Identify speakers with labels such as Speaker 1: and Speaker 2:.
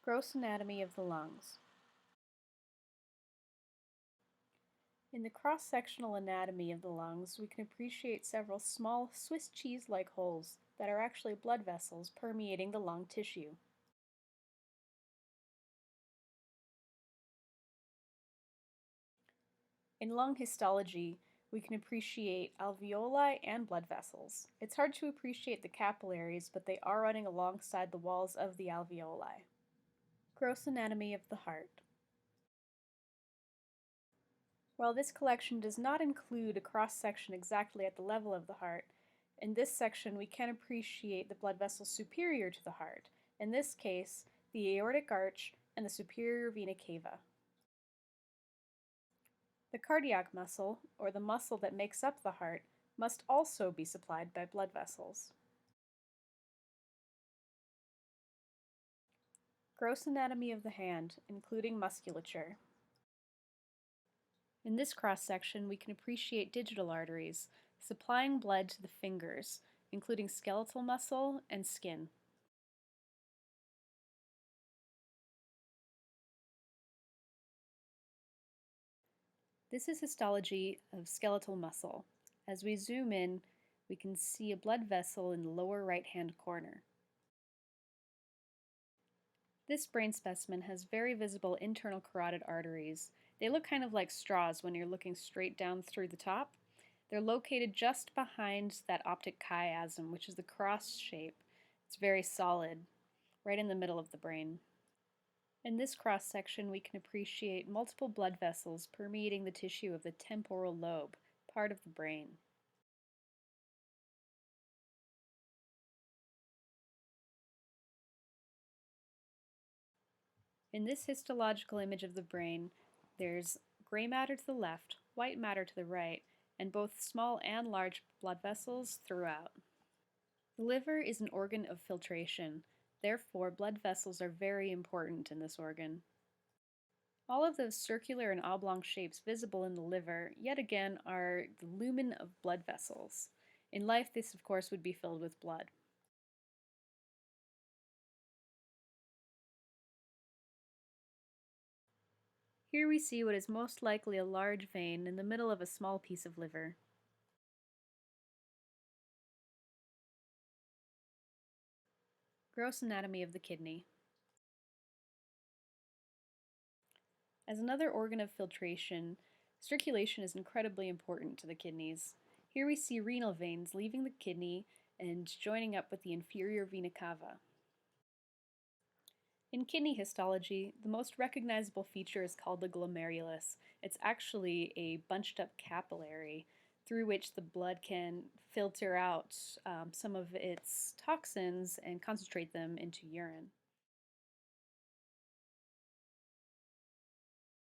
Speaker 1: Gross anatomy of the lungs. In the cross-sectional anatomy of the lungs, we can appreciate several small Swiss cheese-like holes that are actually blood vessels permeating the lung tissue. In lung histology, we can appreciate alveoli and blood vessels. It's hard to appreciate the capillaries, but they are running alongside the walls of the alveoli. Gross anatomy of the heart. While this collection does not include a cross-section exactly at the level of the heart, in this section we can appreciate the blood vessels superior to the heart, in this case the aortic arch and the superior vena cava. The cardiac muscle, or the muscle that makes up the heart, must also be supplied by blood vessels. Gross anatomy of the hand, including musculature. In this cross-section, we can appreciate digital arteries, supplying blood to the fingers, including skeletal muscle and skin. This is histology of skeletal muscle. As we zoom in, we can see a blood vessel in the lower right-hand corner. This brain specimen has very visible internal carotid arteries. They look kind of like straws when you're looking straight down through the top. They're located just behind that optic chiasm, which is the cross shape. It's very solid, right in the middle of the brain. In this cross-section, we can appreciate multiple blood vessels permeating the tissue of the temporal lobe, part of the brain. In this histological image of the brain, there's gray matter to the left, white matter to the right, and both small and large blood vessels throughout. The liver is an organ of filtration. Therefore, blood vessels are very important in this organ. All of those circular and oblong shapes visible in the liver, yet again, are the lumen of blood vessels. In life, this of course would be filled with blood. Here we see what is most likely a large vein in the middle of a small piece of liver. Gross anatomy of the kidney. As another organ of filtration, circulation is incredibly important to the kidneys. Here we see renal veins leaving the kidney and joining up with the inferior vena cava. In kidney histology, the most recognizable feature is called the glomerulus. It's actually a bunched up capillary through which the blood can filter out some of its toxins and concentrate them into urine.